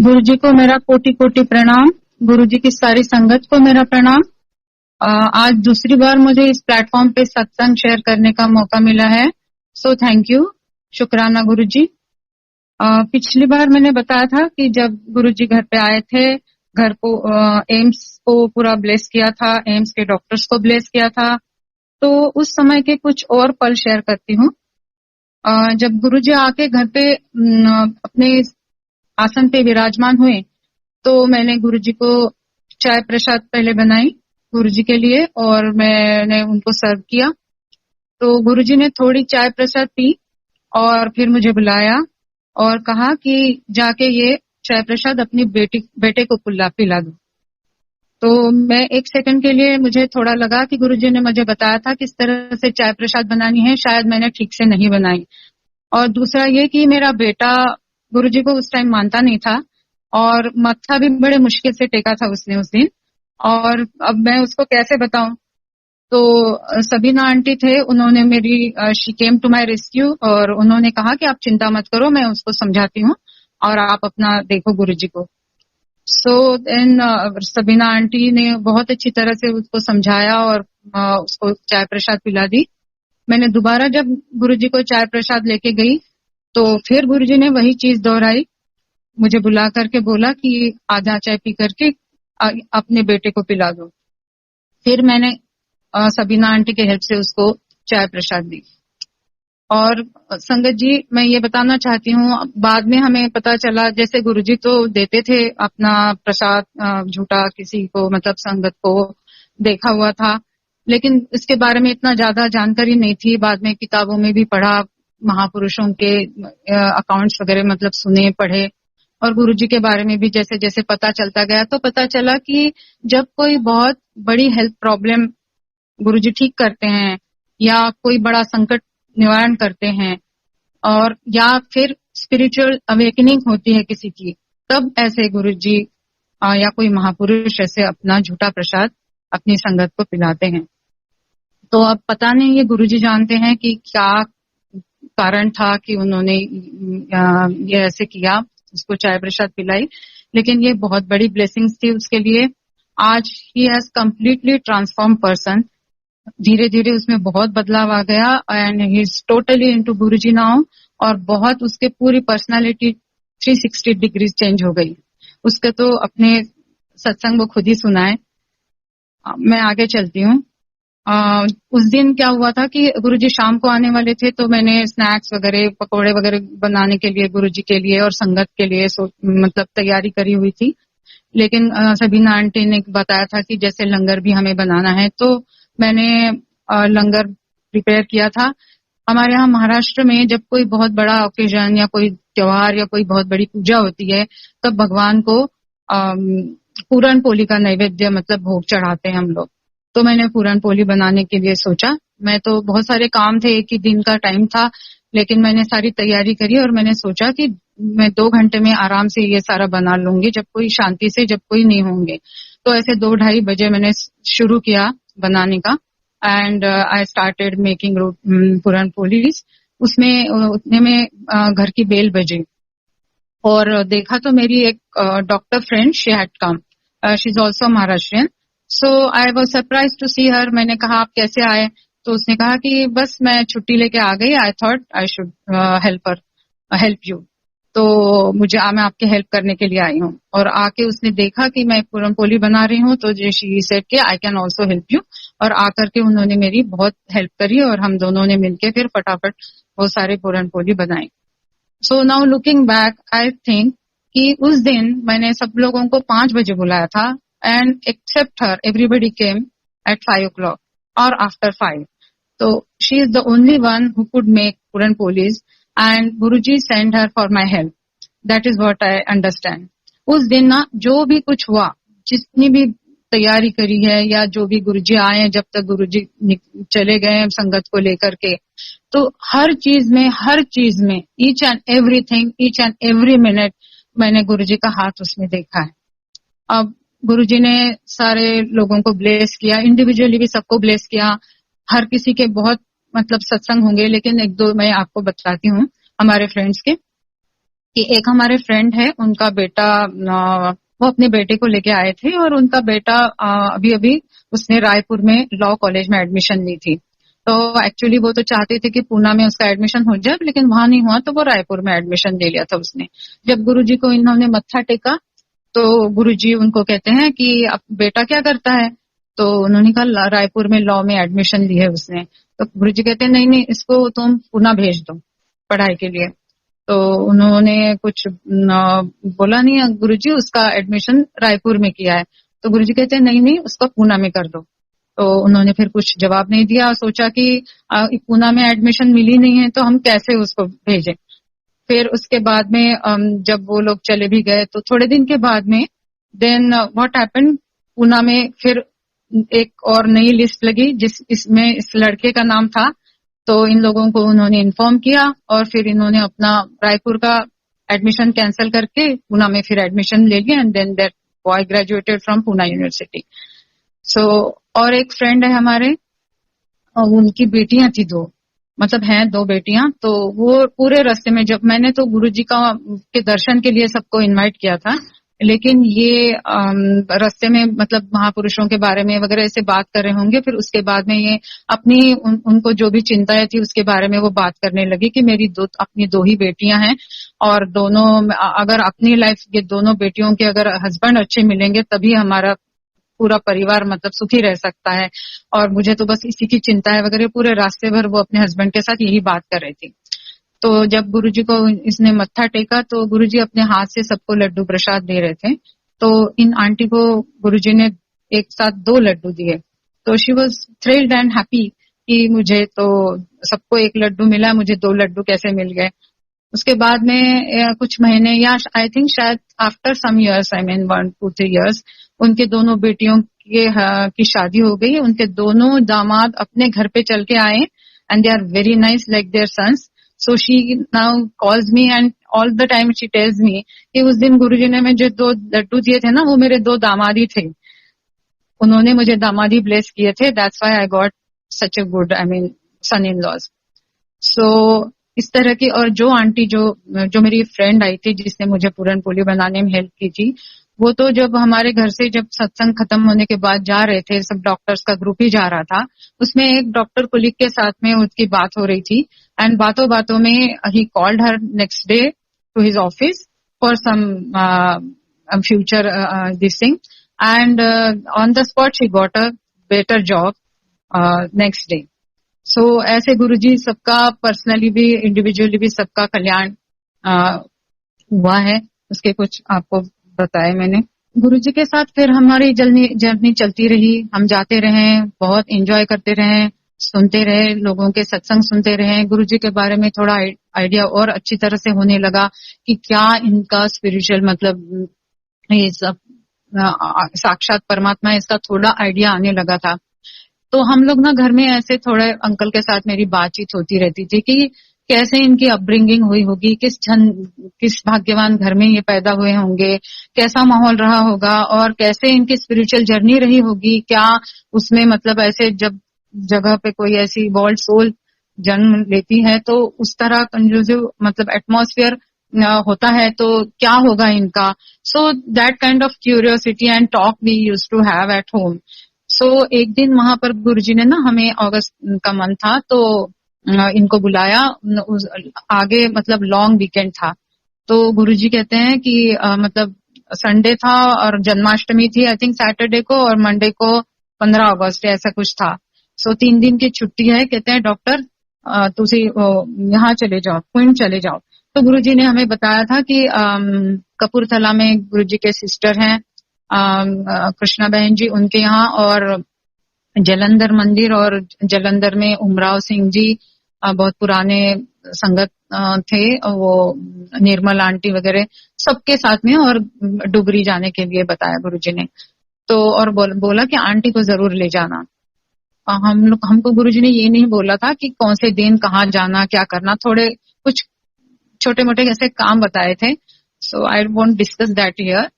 गुरु जी को मेरा कोटि कोटि प्रणाम। गुरु जी की सारी संगत को मेरा प्रणाम। आज दूसरी बार मुझे इस प्लेटफॉर्म पे सत्संग शेयर करने का मौका मिला है, सो थैंक यू, शुक्राना गुरु जी। पिछली बार मैंने बताया था कि जब गुरु जी घर पे आए थे, घर को एम्स को पूरा ब्लेस किया था, एम्स के डॉक्टर्स को ब्लेस किया था, तो उस समय के कुछ और पल शेयर करती हूँ। जब गुरु जी आके घर पे अपने आसन पे विराजमान हुए, तो मैंने गुरु जी को चाय प्रसाद पहले बनाई गुरु जी के लिए और मैंने उनको सर्व किया। तो गुरु जी ने थोड़ी चाय प्रसाद पी और फिर मुझे बुलाया और कहा कि जाके ये चाय प्रसाद अपनी बेटे को पिला दो। तो मैं एक सेकंड के लिए मुझे थोड़ा लगा कि गुरुजी ने मुझे बताया था किस तरह से चाय प्रसाद बनानी है, शायद मैंने ठीक से नहीं बनाई। और दूसरा ये कि मेरा बेटा गुरुजी को उस टाइम मानता नहीं था और मत्था भी बड़े मुश्किल से टेका था उसने उस दिन, और अब मैं उसको कैसे बताऊं। तो सबीना आंटी थे, उन्होंने she came to my rescue और उन्होंने कहा कि आप चिंता मत करो, मैं उसको समझाती हूँ और आप अपना देखो गुरुजी को। सो देन सबीना आंटी ने बहुत अच्छी तरह से उसको समझाया और उसको चाय प्रसाद पिला दी। मैंने दोबारा जब गुरुजी को चाय प्रसाद लेके गई तो फिर गुरुजी ने वही चीज दोहराई, मुझे बुला करके बोला कि आधा चाय पी करके अपने बेटे को पिला दो। फिर मैंने सबीना आंटी के हेल्प से उसको चाय प्रसाद दी। और संगत जी, मैं ये बताना चाहती हूँ, बाद में हमें पता चला जैसे गुरुजी तो देते थे अपना प्रसाद झूठा किसी को, मतलब संगत को देखा हुआ था, लेकिन इसके बारे में इतना ज्यादा जानकारी नहीं थी। बाद में किताबों में भी पढ़ा, महापुरुषों के अकाउंट्स वगैरह मतलब सुने पढ़े, और गुरुजी के बारे में भी जैसे जैसे पता चलता गया तो पता चला कि जब कोई बहुत बड़ी हेल्थ प्रॉब्लम गुरुजी ठीक करते हैं या कोई बड़ा संकट निवारण करते हैं और या फिर स्पिरिचुअल अवेकनिंग होती है किसी की, तब ऐसे गुरुजी या कोई महापुरुष ऐसे अपना झूठा प्रसाद अपनी संगत को पिलाते हैं। तो अब पता नहीं ये गुरुजी जानते हैं कि क्या कारण था कि उन्होंने ये ऐसे किया, उसको चाय प्रसाद पिलाई, लेकिन ये बहुत बड़ी ब्लेसिंग्स थी उसके लिए। आज he has completely transform person, धीरे धीरे उसमें बहुत बदलाव आ गया and he is totally into Guruji now, और बहुत उसके पूरी पर्सनालिटी 360 डिग्रीज चेंज हो गई। उसके तो अपने सत्संग वो खुद ही सुनाए। मैं आगे चलती हूँ। उस दिन क्या हुआ था कि गुरुजी शाम को आने वाले थे, तो मैंने स्नैक्स वगैरह पकौड़े वगैरह बनाने के लिए गुरुजी के लिए और संगत के लिए मतलब तैयारी करी हुई थी। लेकिन सबीना आंटी ने बताया था कि जैसे लंगर भी हमें बनाना है, तो मैंने लंगर प्रिपेयर किया था। हमारे यहाँ महाराष्ट्र में जब कोई बहुत बड़ा ओकेजन या कोई त्योहार या कोई बहुत बड़ी पूजा होती है, तब भगवान को पूरन पोली का नैवेद्य मतलब भोग चढ़ाते हैं हम लोग। तो मैंने पूरन पोली बनाने के लिए सोचा। मैं तो बहुत सारे काम थे, एक ही दिन का टाइम था, लेकिन मैंने सारी तैयारी करी और मैंने सोचा कि मैं 2 घंटे में आराम से ये सारा बना लूंगी, जब कोई शांति से, जब कोई नहीं होंगे। तो ऐसे 2-2:30 बजे मैंने शुरू किया बनाने का एंड आई स्टार्टेड मेकिंग पूरन पोलीज। उसमें उतने में घर की बेल बजी और देखा तो मेरी एक doctor friend, she had come, she is also Maharashtrian. So I was surprise to see her. मैंने कहा आप कैसे आए, तो उसने कहा कि बस मैं छुट्टी लेके आ गई, I thought I should help you, तो मैं आपके हेल्प करने के लिए आई हूँ। और आके उसने देखा कि मैं पूरन पोली बना रही हूँ, तो शी सेड कि I can also help you, और आकर के उन्होंने मेरी बहुत हेल्प करी और हम दोनों ने मिलके फिर फटाफट वो सारे पूरन पोली बनाए। So now looking back, I think कि उस दिन मैंने सब लोगों को 5 बजे बुलाया था and except her everybody came at 5 o'clock और आफ्टर 5। तो she is the only one who could make puran polis and Guruji send her for my help. That is what I understand. उस दिन ना जो भी कुछ हुआ, जितनी भी तैयारी करी है या जो भी गुरुजी आए, जब तक गुरुजी चले गए संगत को लेकर के, तो हर चीज में each and everything, each and every minute मैंने गुरुजी का हाथ उसमें देखा है। अब गुरुजी ने सारे लोगों को ब्लेस किया, इंडिविजुअली भी सबको ब्लेस किया। हर किसी के बहुत मतलब सत्संग होंगे, लेकिन 1-2 मैं आपको बताती हूँ हमारे फ्रेंड्स के। कि एक हमारे फ्रेंड है, उनका बेटा वो अपने बेटे को लेके आए थे और उनका बेटा अभी अभी उसने रायपुर में लॉ कॉलेज में एडमिशन ली थी। तो एक्चुअली वो तो चाहते थे कि पूना में उसका एडमिशन हो जाए, लेकिन वहां नहीं हुआ तो वो रायपुर में एडमिशन ले लिया था उसने। जब गुरुजी को इन्होंने मत्था टेका तो गुरुजी उनको कहते हैं कि अब बेटा क्या करता है? तो उन्होंने कहा रायपुर में लॉ में एडमिशन ली है उसने। तो गुरुजी कहते हैं नहीं नहीं, इसको तुम पूना भेज दो पढ़ाई के लिए। तो उन्होंने कुछ बोला नहीं गुरुजी, उसका एडमिशन रायपुर में किया है। तो गुरुजी कहते हैं नहीं नहीं, उसका पूना में कर दो। तो उन्होंने फिर कुछ जवाब नहीं दिया, सोचा कि पूना में एडमिशन मिली नहीं है तो हम कैसे उसको भेजें। फिर उसके बाद में जब वो लोग चले भी गए तो थोड़े दिन के बाद में देन व्हाट हैपेंड, पूना में फिर एक और नई लिस्ट लगी इसमें इस लड़के का नाम था। तो इन लोगों को उन्होंने इन्फॉर्म किया और फिर इन्होंने अपना रायपुर का एडमिशन कैंसिल करके पूना में फिर एडमिशन ले लिया and then that boy graduated from Poona university. So और एक फ्रेंड है हमारे, उनकी बेटियां थी दो, मतलब हैं दो बेटियां। तो वो पूरे रास्ते में, जब मैंने तो गुरुजी का के दर्शन के लिए सबको इनवाइट किया था, लेकिन ये रास्ते में मतलब महापुरुषों के बारे में वगैरह ऐसे बात कर रहे होंगे, फिर उसके बाद में ये अपनी उनको जो भी चिंताएं थी उसके बारे में वो बात करने लगी कि मेरी अपनी दो ही बेटियां हैं और दोनों, अगर अपनी लाइफ ये दोनों बेटियों के अगर हस्बैंड अच्छे मिलेंगे तभी हमारा पूरा परिवार मतलब सुखी रह सकता है, और मुझे तो बस इसी की चिंता है वगैरह। पूरे रास्ते भर वो अपने हस्बैंड के साथ यही बात कर रही थी। तो जब गुरुजी को इसने मत्था टेका तो गुरुजी अपने हाथ से सबको लड्डू प्रसाद दे रहे थे। तो इन आंटी को गुरुजी ने एक साथ 2 लड्डू दिए। तो she was thrilled and happy कि मुझे तो सबको एक लड्डू मिला, मुझे 2 लड्डू कैसे मिल गए। उसके बाद में कुछ महीने या आई थिंक शायद after some years, I mean 1-2-3 years, उनके दोनों बेटियों की शादी हो गई। उनके दोनों दामाद अपने घर पे चल के आए and they are very nice like their sons. So she now calls me and all the time she tells me कि उस दिन गुरुजी ने मुझे 2 लड्डू दिए थे ना, वो मेरे 2 दामादी थे, उन्होंने मुझे दामादी ब्लेस किए थे, that's why I got such a good, I mean, son in laws. So इस तरह की। और जो आंटी जो मेरी फ्रेंड आई थी जिसने मुझे पूरन पोली बनाने में हेल्प की थी, वो तो जब हमारे घर से जब सत्संग खत्म होने के बाद जा रहे थे, सब डॉक्टर्स का ग्रुप ही जा रहा था, उसमें एक डॉक्टर कोलिग के साथ में उसकी बात हो रही थी एंड बातों बातों में ही called her next day to his office for some future this thing and on the spot she got a better job next day. So ऐसे गुरुजी सबका पर्सनली भी इंडिविजुअली भी सबका कल्याण हुआ है, उसके कुछ आपको बताए मैंने। गुरुजी के साथ फिर हमारी जर्नी चलती रही, हम जाते रहे, बहुत एंजॉय करते रहे, सुनते रहे, लोगों के सत्संग सुनते रहे। गुरुजी के बारे में थोड़ा आइडिया और अच्छी तरह से होने लगा कि क्या इनका स्पिरिचुअल मतलब ये सब साक्षात परमात्मा है, इसका थोड़ा आइडिया आने लगा था। तो हम लोग ना घर में ऐसे थोड़े अंकल के साथ मेरी बातचीत होती रहती थी कि कैसे इनकी अपब्रिंगिंग हुई होगी, किस भाग्यवान घर में ये पैदा हुए होंगे, कैसा माहौल रहा होगा और कैसे इनकी स्पिरिचुअल जर्नी रही होगी। क्या उसमें मतलब ऐसे जब जगह पे कोई ऐसी वर्ल्ड सोल जन्म लेती है तो उस तरह कंड्यूसिव मतलब एटमॉस्फेयर होता है तो क्या होगा इनका। So that kind of curiosity and talk we used to have at home. So एक दिन वहां पर गुरुजी ने ना, हमें अगस्त का मंथ था तो इनको बुलाया, आगे मतलब लॉन्ग वीकेंड था। तो गुरुजी कहते हैं कि मतलब संडे था और जन्माष्टमी थी आई थिंक सैटरडे को, और मंडे को 15 अगस्त ऐसा कुछ था। सो 3 दिन की छुट्टी है। कहते हैं डॉक्टर तुसी यहाँ चले जाओ, क्वीन चले जाओ। तो गुरुजी ने हमें बताया था कि कपूरथला में गुरुजी के सिस्टर हैं कृष्णा बहन जी, उनके यहाँ, और जलंधर मंदिर और जलंधर में उमराव सिंह जी बहुत पुराने संगत थे, वो निर्मल आंटी वगैरह सबके साथ में, और डुगरी जाने के लिए बताया गुरुजी ने। तो और बोला कि आंटी को जरूर ले जाना। हमको गुरुजी ने ये नहीं बोला था कि कौन से दिन कहाँ जाना क्या करना, थोड़े कुछ छोटे मोटे ऐसे काम बताए थे। So I won't discuss that here.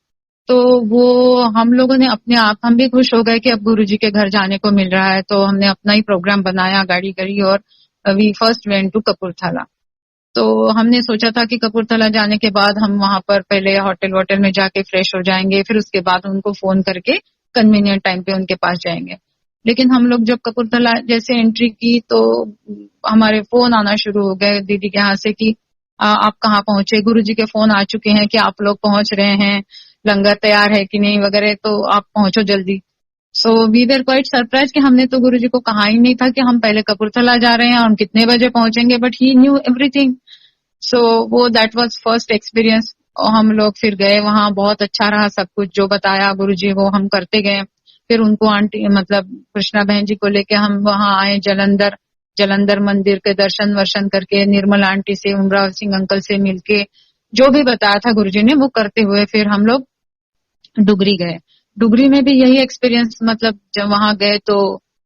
तो वो हम लोगों ने अपने आप, हम भी खुश हो गए कि अब गुरुजी के घर जाने को मिल रहा है, तो हमने अपना ही प्रोग्राम बनाया, गाड़ी करी और we first went to Kapurthala. तो हमने सोचा था कि कपूरथला जाने के बाद हम वहां पर पहले होटल में जाके फ्रेश हो जाएंगे, फिर उसके बाद उनको फोन करके कन्वीनियंट टाइम पे उनके पास जाएंगे। लेकिन हम लोग जब कपूरथला जैसे एंट्री की तो हमारे फोन आना शुरू हो गए दीदी के यहाँ से कि आप कहाँ पहुंचे, गुरुजी के फोन आ चुके हैं कि आप लोग पहुंच रहे हैं, लंगर तैयार है कि नहीं वगैरह, तो आप पहुंचो जल्दी। So we were quite surprise कि हमने तो गुरुजी को कहा ही नहीं था कि हम पहले कपूरथला जा रहे हैं और हम कितने बजे पहुंचेंगे, बट ही न्यू एवरीथिंग। सो वो दैट वाज फर्स्ट एक्सपीरियंस। और हम लोग फिर गए वहां, बहुत अच्छा रहा, सब कुछ जो बताया गुरुजी वो हम करते गए। फिर उनको आंटी मतलब कृष्णा बहन जी को लेके हम वहां आए जलंधर मंदिर के दर्शन वर्शन करके, निर्मल आंटी से, उमराव सिंह अंकल से मिलके जो भी बताया था गुरुजी ने वो करते हुए फिर हम लोग डुगरी गए। डुगरी में भी यही एक्सपीरियंस, मतलब जब वहां गए तो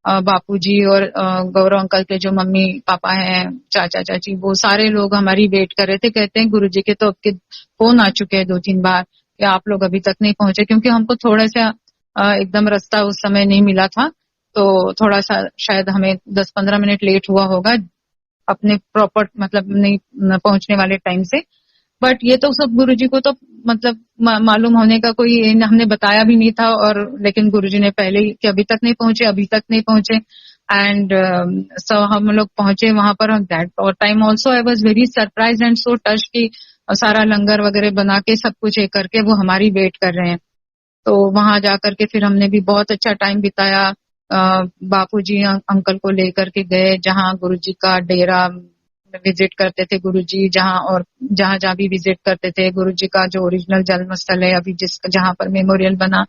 बापूजी और गौरव अंकल के जो मम्मी पापा हैं, चाचा चाची, वो सारे लोग हमारी वेट कर रहे थे। कहते हैं गुरुजी के तो आपके फोन आ चुके हैं 2-3 बार कि आप लोग अभी तक नहीं पहुंचे, क्योंकि हमको थोड़ा सा एकदम रास्ता उस समय नहीं मिला था, तो थोड़ा सा शायद हमें 10-15 मिनट लेट हुआ होगा अपने प्रॉपर मतलब नहीं पहुंचने वाले टाइम से। बट ये तो सब गुरुजी को तो मतलब मालूम होने का कोई हमने बताया भी नहीं था, और लेकिन गुरुजी ने पहले ही कि अभी तक नहीं पहुंचे। एंड सो हम लोग पहुंचे वहां पर। That time also I was very surprise and so touch कि सारा लंगर वगैरह बना के सब कुछ एक करके वो हमारी वेट कर रहे हैं। तो वहां जाकर के फिर हमने भी बहुत अच्छा टाइम बिताया। बापूजी अंकल को लेकर के गए जहाँ गुरुजी का डेरा विजिट करते थे गुरुजी, जहाँ भी विजिट करते थे गुरुजी का जो ओरिजिनल जन्म स्थल है अभी जहाँ पर मेमोरियल बना,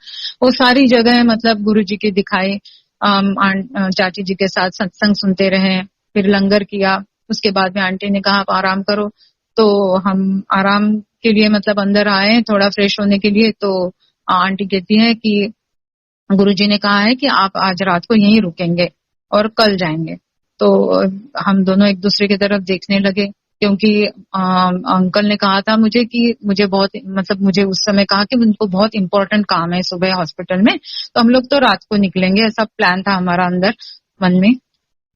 वो सारी जगह मतलब गुरुजी की दिखाई। चाची जी के साथ सत्संग सुनते रहे, फिर लंगर किया। उसके बाद में आंटी ने कहा आप आराम करो, तो हम आराम के लिए मतलब अंदर आए थोड़ा फ्रेश होने के लिए। तो आंटी कहती है कि गुरुजी ने कहा है कि आप आज रात को यहीं रुकेंगे और कल जाएंगे। तो हम दोनों एक दूसरे की तरफ देखने लगे, क्योंकि अंकल ने कहा था मुझे कि मुझे उस समय कहा कि उनको बहुत इंपॉर्टेंट काम है सुबह हॉस्पिटल में, तो हम लोग तो रात को निकलेंगे, ऐसा प्लान था हमारा अंदर मन में।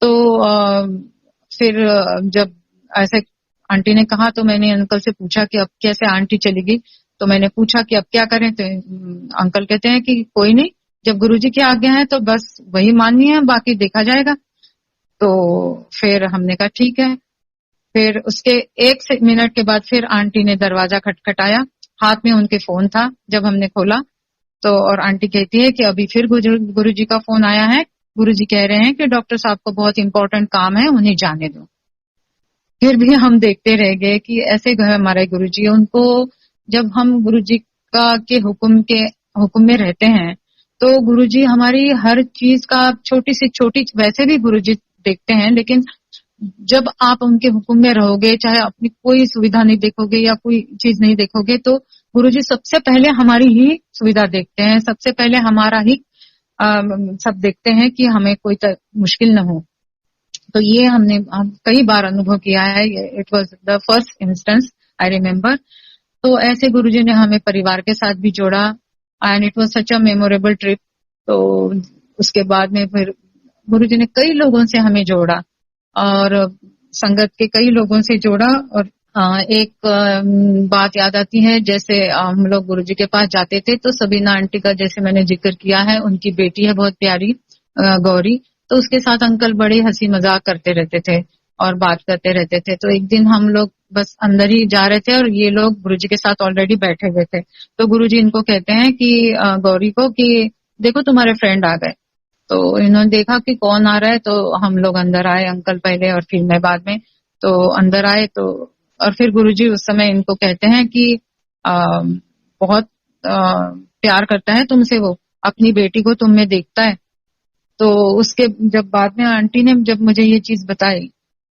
तो फिर जब ऐसे आंटी ने कहा तो मैंने अंकल से पूछा कि अब कैसे, आंटी चली गई तो मैंने पूछा कि अब क्या करें। तो अंकल कहते हैं कि कोई नहीं, जब गुरुजी की आज्ञा है तो बस वही माननी है, बाकी देखा जाएगा। तो फिर हमने कहा ठीक है। फिर उसके 1 मिनट के बाद फिर आंटी ने दरवाजा खटखटाया, हाथ में उनके फोन था। जब हमने खोला तो और आंटी कहती है कि अभी फिर गुरुजी का फोन आया है, गुरुजी कह रहे हैं कि डॉक्टर साहब को बहुत इंपॉर्टेंट काम है, उन्हें जाने दो। फिर भी हम देखते रह गए कि ऐसे हमारे गुरुजी, उनको जब हम गुरुजी के हुक्म में रहते हैं तो गुरुजी हमारी हर चीज का छोटी से छोटी, वैसे भी गुरुजी देखते हैं, लेकिन जब आप उनके हुक्म में रहोगे, चाहे अपनी कोई सुविधा नहीं देखोगे या कोई चीज नहीं देखोगे, तो गुरुजी सबसे पहले हमारी ही सुविधा देखते हैं, सबसे पहले हमारा ही सब देखते हैं कि हमें कोई मुश्किल न हो। तो ये हमने कई बार अनुभव किया है। It was the first instance I remember. तो ऐसे गुरुजी ने हमें परिवार के साथ भी जोड़ा and it was such a memorable trip. तो उसके बाद में फिर गुरुजी ने कई लोगों से हमें जोड़ा और संगत के कई लोगों से जोड़ा। और एक बात याद आती है, जैसे हम लोग गुरुजी के पास जाते थे तो सबीना आंटी का जैसे मैंने जिक्र किया है, उनकी बेटी है बहुत प्यारी गौरी, तो उसके साथ अंकल बड़े हंसी मजाक करते रहते थे और बात करते रहते थे। तो एक दिन हम लोग बस अंदर ही जा रहे थे और ये लोग गुरुजी के साथ ऑलरेडी बैठे हुए थे। तो गुरुजी इनको कहते हैं कि गौरी को कि देखो तुम्हारे फ्रेंड आ गए। तो इन्होंने देखा कि कौन आ रहा है, तो हम लोग अंदर आए, अंकल पहले और फिर मैं बाद में। तो अंदर आए तो और फिर गुरुजी उस समय इनको कहते हैं कि बहुत प्यार करता है तुमसे, वो अपनी बेटी को तुम में देखता है। तो उसके जब बाद में आंटी ने जब मुझे ये चीज बताई,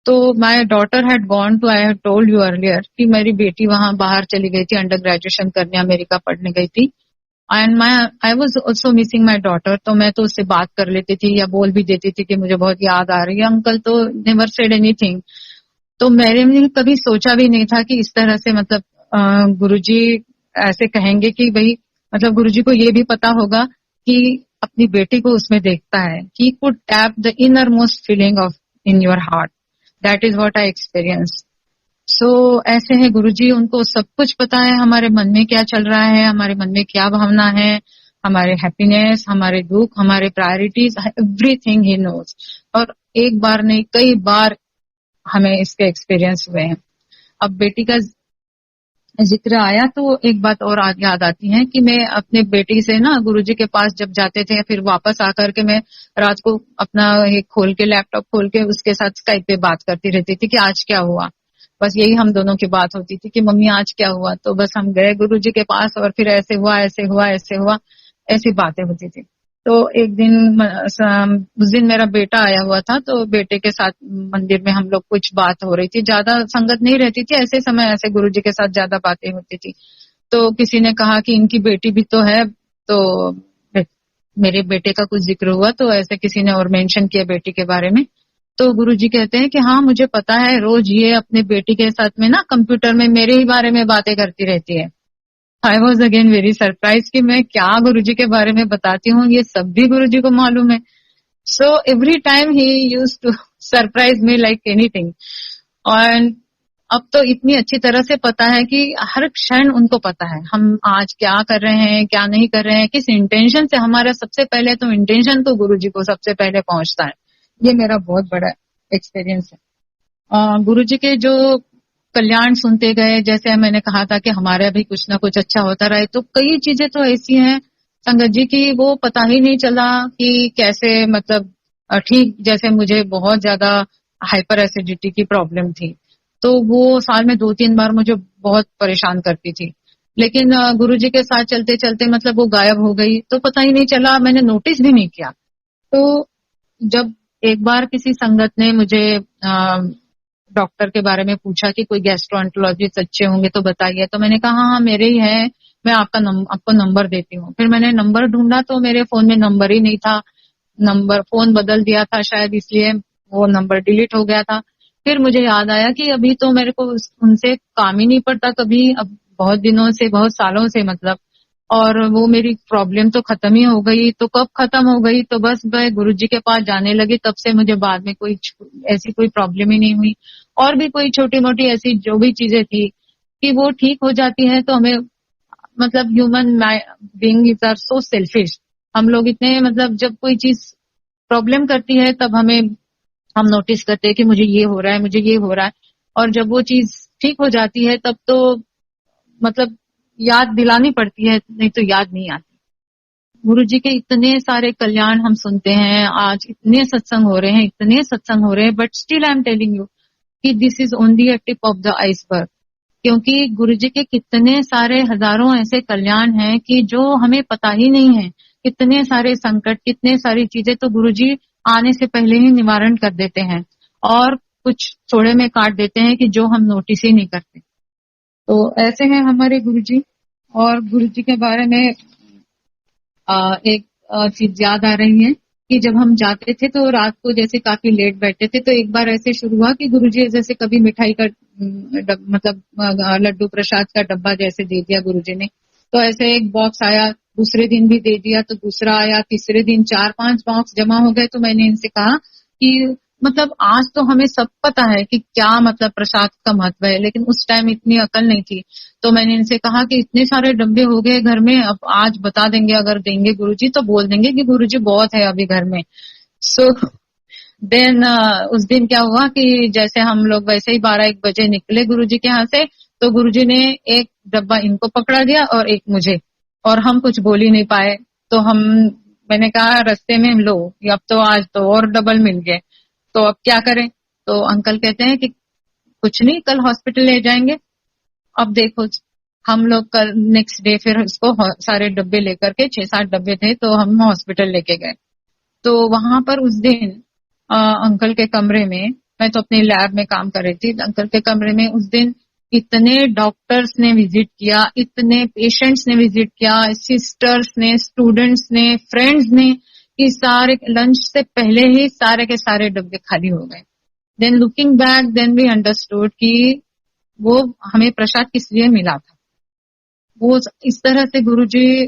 तो my daughter had gone to, I had told you earlier कि मेरी बेटी वहां बाहर चली गई थी, अंडर ग्रेजुएशन करने अमेरिका पढ़ने गई थी। And I was also missing my daughter. तो मैं तो उससे बात कर लेती थी या बोल भी देती थी कि मुझे बहुत याद आ रही है। अंकल तो नेवर सेड एनीथिंग। तो मैंने कभी सोचा भी नहीं था कि इस तरह से मतलब गुरुजी ऐसे कहेंगे कि भाई, मतलब गुरुजी को ये भी पता होगा कि अपनी बेटी को उसमें देखता है। He could tap the inner most feeling of in your heart. That is what I experience. ऐसे हैं गुरुजी, उनको सब कुछ पता है हमारे मन में क्या चल रहा है, हमारे मन में क्या भावना है, हमारे हैप्पीनेस, हमारे दुख, हमारे प्रायोरिटीज, एवरीथिंग ही नोज। और एक बार नहीं, कई बार हमें इसके एक्सपीरियंस हुए हैं। अब बेटी का जिक्र आया तो एक बात और याद आती है कि मैं अपने बेटी से ना गुरुजी के पास जब जाते थे, फिर वापस आकर के मैं रात को अपना एक खोल के लैपटॉप खोल के उसके साथ स्काइप पे बात करती रहती थी कि आज क्या हुआ। बस यही हम दोनों की बात होती थी कि मम्मी आज क्या हुआ। तो बस हम गए गुरुजी के पास और फिर ऐसे हुआ, ऐसे हुआ, ऐसे हुआ, ऐसी बातें होती थी। तो एक दिन उस दिन मेरा बेटा आया हुआ था, तो बेटे के साथ मंदिर में हम लोग कुछ बात हो रही थी, ज्यादा संगत नहीं रहती थी, ऐसे समय ऐसे गुरुजी के साथ ज्यादा बातें होती थी। तो किसी ने कहा कि इनकी बेटी भी तो है, तो मेरे बेटे का कुछ जिक्र हुआ, तो ऐसे किसी ने और मेंशन किया बेटी के बारे में। तो गुरुजी कहते हैं कि हाँ मुझे पता है, रोज ये अपने बेटी के साथ में ना कंप्यूटर में मेरे ही बारे में बातें करती रहती है। I was again very surprise कि मैं क्या गुरुजी के बारे में बताती हूँ, ये सब भी गुरुजी को मालूम है। So every time he used to surprise me like anything. और अब तो इतनी अच्छी तरह से पता है कि हर क्षण उनको पता है हम आज क्या कर रहे हैं, क्या नहीं कर रहे हैं, किस इंटेंशन से। हमारा सबसे पहले तो इंटेंशन तो गुरुजी को सबसे पहले पहुंचता है। ये मेरा बहुत बड़ा एक्सपीरियंस है। गुरुजी के जो कल्याण सुनते गए, जैसे मैंने कहा था कि हमारा भी कुछ ना कुछ अच्छा होता रहे, तो कई चीजें तो ऐसी हैं संगत जी की वो पता ही नहीं चला कि कैसे, मतलब ठीक जैसे मुझे बहुत ज्यादा हाइपर एसिडिटी की प्रॉब्लम थी, तो वो साल में 2-3 बार मुझे बहुत परेशान करती थी। लेकिन गुरुजी के साथ चलते चलते मतलब वो गायब हो गई, तो पता ही नहीं चला, मैंने नोटिस भी नहीं किया। तो जब एक बार किसी संगत ने मुझे डॉक्टर के बारे में पूछा कि कोई गैस्ट्रोएंटरोलॉजिस्ट अच्छे होंगे तो बताइए, तो मैंने कहा हाँ मेरे ही है, मैं आपको नंबर देती हूँ। फिर मैंने नंबर ढूंढा तो मेरे फोन में नंबर ही नहीं था, फोन बदल दिया था शायद, इसलिए वो नंबर डिलीट हो गया था। फिर मुझे याद आया कि अभी तो मेरे को उनसे काम ही नहीं पड़ता कभी, अब बहुत दिनों से, बहुत सालों से मतलब, और वो मेरी प्रॉब्लम तो खत्म ही हो गई। तो कब खत्म हो गई, तो बस मैं गुरुजी के पास जाने लगी, तब से मुझे बाद में कोई ऐसी कोई प्रॉब्लम ही नहीं हुई। और भी कोई छोटी मोटी ऐसी जो भी चीजें थी कि वो ठीक हो जाती है। तो हमें मतलब human beings are so selfish, हम लोग इतने मतलब जब कोई चीज प्रॉब्लम करती है तब हम नोटिस करते हैं कि मुझे ये हो रहा है, मुझे ये हो रहा है, और जब वो चीज ठीक हो जाती है तब तो मतलब याद दिलानी पड़ती है, नहीं तो याद नहीं आती। गुरु जी के इतने सारे कल्याण हम सुनते हैं, आज इतने सत्संग हो रहे हैं, इतने सत्संग हो रहे हैं, but still I am telling you कि this is only a tip of the iceberg. क्योंकि गुरु जी के कितने सारे हजारों ऐसे कल्याण हैं कि जो हमें पता ही नहीं है। कितने सारे संकट, कितने सारी चीजें तो गुरु जी आने से पहले ही निवारण कर देते हैं, और कुछ थोड़े में काट देते हैं कि जो हम नोटिस ही नहीं करते। तो ऐसे हैं हमारे गुरुजी। और गुरुजी के बारे में एक चीज याद आ रही है कि जब हम जाते थे तो रात को जैसे काफी लेट बैठते थे, तो एक बार ऐसे शुरू हुआ कि गुरुजी जैसे कभी मिठाई का मतलब लड्डू प्रसाद का डब्बा जैसे दे दिया गुरुजी ने, तो ऐसे एक बॉक्स आया, दूसरे दिन भी दे दिया, तो दूसरा आया, तीसरे दिन 4-5 बॉक्स जमा हो गए। तो मैंने इनसे कहा कि मतलब आज तो हमें सब पता है कि क्या मतलब प्रसाद का महत्व है, लेकिन उस टाइम इतनी अकल नहीं थी। तो मैंने इनसे कहा कि इतने सारे डब्बे हो गए घर में, अब आज बता देंगे, अगर देंगे गुरुजी तो बोल देंगे कि गुरुजी बहुत है अभी घर में। सो देन उस दिन क्या हुआ कि जैसे हम लोग वैसे ही 12-1 बजे निकले गुरुजी के यहाँ से, तो गुरुजी ने एक डब्बा इनको पकड़ा दिया और एक मुझे, और हम कुछ बोल ही नहीं पाए। तो मैंने कहा रास्ते में लो, अब तो आज तो और डबल मिल गए, तो अब क्या करें। तो अंकल कहते हैं कि कुछ नहीं, कल हॉस्पिटल ले जाएंगे। अब देखो, हम लोग कल नेक्स्ट डे फिर उसको सारे डब्बे लेकर के, 6-7 डब्बे थे, तो हम हॉस्पिटल लेके गए। तो वहां पर उस दिन अंकल के कमरे में, मैं तो अपने लैब में काम कर रही थी, अंकल के कमरे में उस दिन इतने डॉक्टर्स ने विजिट किया, इतने पेशेंट्स ने विजिट किया, सिस्टर्स ने, स्टूडेंट्स ने, फ्रेंड्स ने, कि सारे लंच से पहले ही सारे के सारे डब्बे खाली हो गए। Then looking back, then we understood कि वो हमें प्रसाद किस लिए मिला था। वो इस तरह से गुरुजी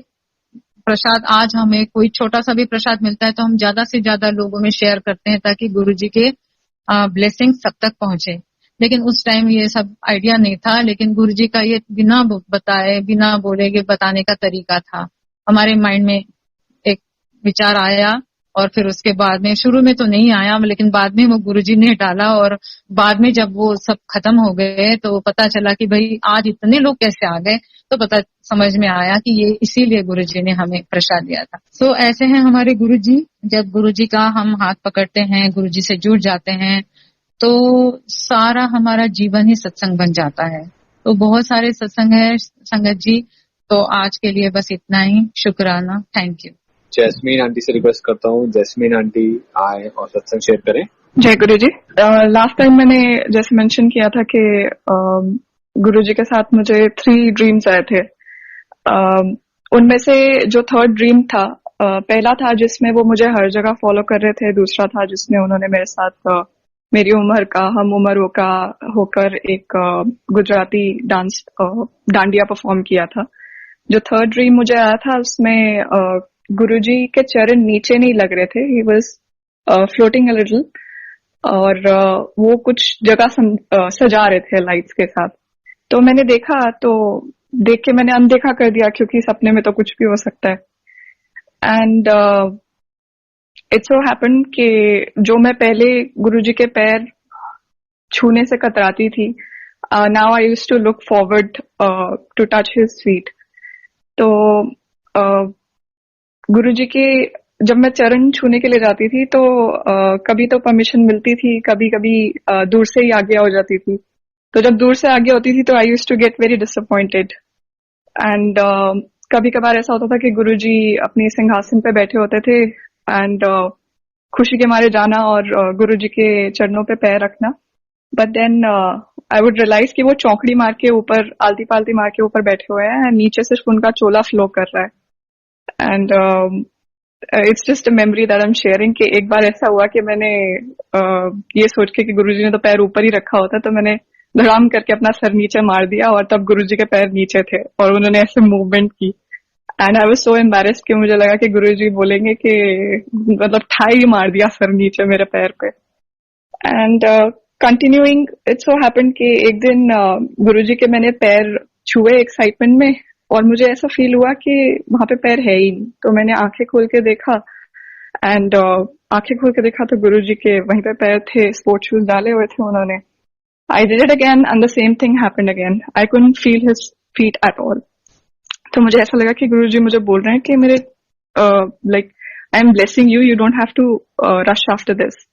प्रसाद, आज हमें कोई छोटा सा भी प्रसाद मिलता है तो हम ज्यादा से ज्यादा लोगों में शेयर करते हैं ताकि गुरुजी के ब्लेसिंग सब तक पहुंचे। लेकिन उस टाइम ये सब आइडिया नहीं था। लेकिन गुरुजी का ये बिना बताए, बिना बोले के बताने का तरीका था। हमारे माइंड में एक विचार आया और फिर उसके बाद में, शुरू में तो नहीं आया लेकिन बाद में वो गुरुजी ने डाला, और बाद में जब वो सब खत्म हो गए तो पता चला कि भाई आज इतने लोग कैसे आ गए, तो पता समझ में आया कि ये इसीलिए गुरुजी ने हमें प्रसाद दिया था। सो ऐसे हैं हमारे गुरुजी। जब गुरुजी का हम हाथ पकड़ते हैं, गुरुजी से जुड़ जाते हैं, तो सारा हमारा जीवन ही सत्संग बन जाता है। तो बहुत सारे सत्संग है संगत जी। तो आज के लिए बस इतना ही। शुक्राना, थैंक यू। जैस्मीन आंटी से रिक्वेस्ट करता हूँ, जैस्मीन आंटी आए और सत्संग शेयर करें। जय गुरु जी। लास्ट टाइम मैंने जैसे मेंशन किया था कि गुरु जी के साथ मुझे 3 ड्रीम्स आए थे। उनमें से जो थर्ड ड्रीम था, पहला था जिसमें वो मुझे हर जगह फॉलो कर रहे थे। दूसरा था जिसमें उन्होंने मेरे साथ मेरी उम्र का, हम उम्र का होकर एक गुजराती डांस डांडिया परफॉर्म किया था। जो थर्ड ड्रीम मुझे आया था उसमें गुरुजी के चरण नीचे नहीं लग रहे थे, he was floating a little, और वो कुछ जगह सजा रहे थे लाइट्स के साथ। तो मैंने देखा, तो देख के मैंने अनदेखा कर दिया क्योंकि सपने में तो कुछ भी हो सकता है। एंड इट्स सो हैपेंड कि जो मैं पहले गुरुजी के पैर छूने से कतराती थी, now I used to look forward to touch his feet. तो गुरुजी के जब मैं चरण छूने के लिए जाती थी तो कभी तो परमिशन मिलती थी, कभी कभी दूर से ही आज्ञा हो जाती थी। तो जब दूर से आज्ञा होती थी तो I used to get very disappointed. And कभी कभार ऐसा होता था कि गुरुजी अपने सिंहासन पे बैठे होते थे एंड खुशी के मारे जाना और गुरुजी के चरणों पे पैर रखना। But then I would realise कि वो चौकड़ी मार के ऊपर, आलती पालती मार के ऊपर बैठे हुए हैं, नीचे सिर्फ उनका चोला फ्लो कर रहा है। And it's just a memory that I am sharing कि एक बार ऐसा हुआ कि मैंने ये सोच के कि गुरुजी ने तो पैर ऊपर ही रखा होता, तो मैंने धड़ाम करके अपना सर नीचे मार दिया और तब गुरुजी के पैर नीचे थे और उन्होंने ऐसे मूवमेंट की। And I was so embarrassed कि मुझे लगा कि गुरुजी बोलेंगे कि मतलब ठाई मार दिया सर नीचे मेरे पैर पे। And continuing, it's so happened कि एक दिन गुरुजी के मैंने पैर छुए एक्साइटमेंट में और मुझे ऐसा फील हुआ कि वहां पे पैर है ही नहीं। तो मैंने आंखें खोल के देखा एंड आंखें खोल के देखा तो गुरुजी के वहीं पे पैर थे, स्पोर्ट्स शूज डाले हुए थे उन्होंने। I did it again and the same thing happened again. I couldn't feel his feet at all. तो मुझे ऐसा लगा कि गुरुजी मुझे बोल रहे हैं कि मेरे like I am blessing you, you don't have to rush after this.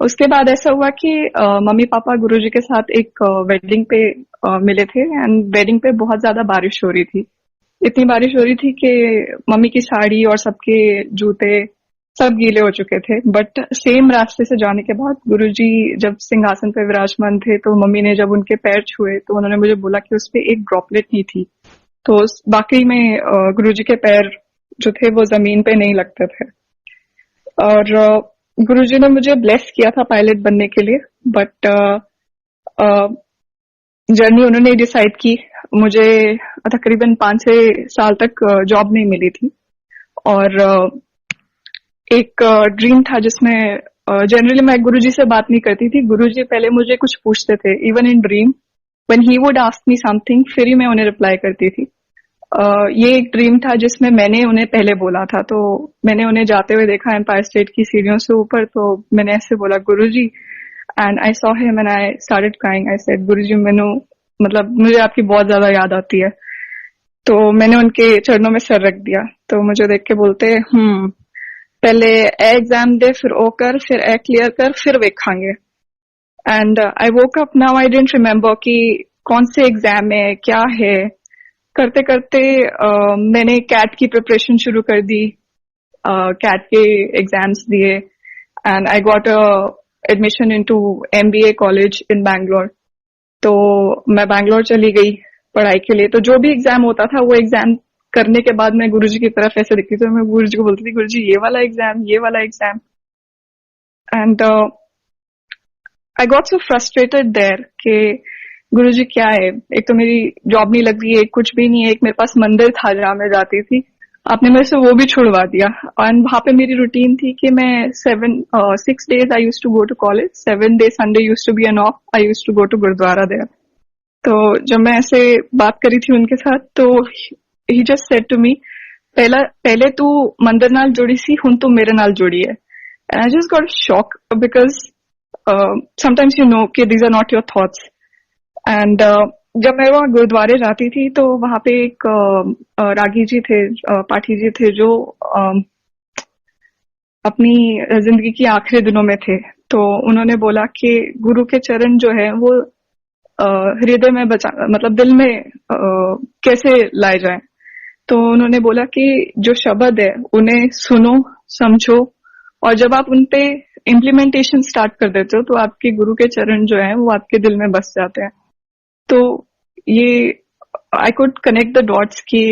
उसके बाद ऐसा हुआ कि मम्मी पापा गुरुजी के साथ एक वेडिंग पे मिले थे एंड वेडिंग पे बहुत ज्यादा बारिश हो रही थी। इतनी बारिश हो रही थी कि मम्मी की साड़ी और सबके जूते सब गीले हो चुके थे। बट सेम रास्ते से जाने के बाद गुरुजी जब सिंहासन पे विराजमान थे तो मम्मी ने जब उनके पैर छुए तो उन्होंने मुझे बोला कि उस पर एक ड्रॉपलेट नहीं थी। तो बाकी में गुरुजी के पैर जो थे वो जमीन पे नहीं लगते थे। और गुरुजी ने मुझे ब्लेस किया था पायलट बनने के लिए, बट जर्नी उन्होंने डिसाइड की। मुझे तकरीबन 5-6 साल तक जॉब नहीं मिली थी और एक ड्रीम था जिसमें जनरली मैं गुरुजी से बात नहीं करती थी। गुरुजी पहले मुझे कुछ पूछते थे, even in dream when he would ask me something, फिर ही मैं उन्हें रिप्लाई करती थी। ये एक ड्रीम था जिसमें मैंने उन्हें पहले बोला था। तो मैंने उन्हें जाते हुए देखा एम्पायर स्टेट की सीढ़ियों से ऊपर, तो मैंने ऐसे बोला Guruji, and I saw him and I started crying. I said Guruji मतलब मुझे आपकी बहुत ज्यादा याद आती है। तो मैंने उनके चरणों में सर रख दिया। तो मुझे देख के बोलते पहले ए एग्जाम दे, फिर ओ कर, फिर ए क्लियर कर, फिर वेखांगे। And I woke up now, I didn't remember कि कौन से एग्जाम है, क्या है। करते करते मैंने कैट की प्रिपरेशन शुरू कर दी, कैट के एग्जाम्स दिए and I got admission into MBA college in Bangalore. तो मैं बैंगलोर चली गई पढ़ाई के लिए। तो जो भी एग्जाम होता था वो एग्जाम करने के बाद मैं गुरुजी की तरफ ऐसे दिखती थी, तो मैं गुरुजी को बोलती थी गुरुजी ये वाला एग्जाम, ये वाला exam. And I got so frustrated there कि गुरुजी क्या है, एक तो मेरी जॉब नहीं लग रही है, कुछ भी नहीं है, एक मेरे पास मंदिर था जहां मैं जाती थी आपने मेरे से वो भी छुड़वा दिया। एंड वहां पे मेरी रूटीन थी कि मैं 6 days I used to go to college, 7 days Sunday used to be an off, I used to go to gurdwara there. तो जब मैं ऐसे बात करी थी उनके साथ तो ही जस्ट सेड टू मी, पहले तू मंदिर नाल जुड़ी सी, हुण तू मेरे नाल जुड़ी है। And I just got shock because sometimes you know कि these are not your thoughts. And जब मैं वहाँ गुरुद्वारे जाती थी तो वहां पे एक रागी जी थे, पाठी जी थे, जो अपनी जिंदगी की आखिरी दिनों में थे। तो उन्होंने बोला कि गुरु के चरण जो है वो हृदय में मतलब दिल में कैसे लाए जाएं। तो उन्होंने बोला कि जो शब्द है उन्हें सुनो, समझो, और जब आप उनपे इम्प्लीमेंटेशन स्टार्ट कर देते हो तो आपके गुरु के चरण जो है वो आपके दिल में बस जाते हैं। तो ये I could connect the dots कि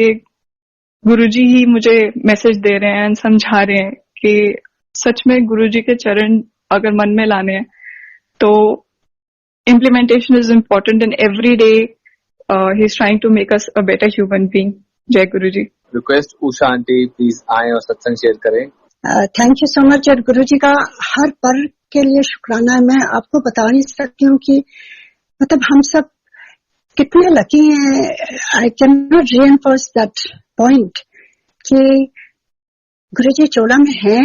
गुरुजी ही मुझे मैसेज दे रहे हैं, समझा रहे हैं कि सच में गुरुजी के चरण अगर मन में लाने हैं तो implementation is important, and every day he is trying to make us a better human being. जय Guruji. Request Usha aunty please आए और सत्संग शेयर करें। Thank you so much. और गुरुजी का हर पल के लिए शुक्राना है। मैं आपको बता नहीं सकती हूँ कि मतलब हम सब कितने लकी हैं। I can not reinforce that point कि गुरुजी चोला में है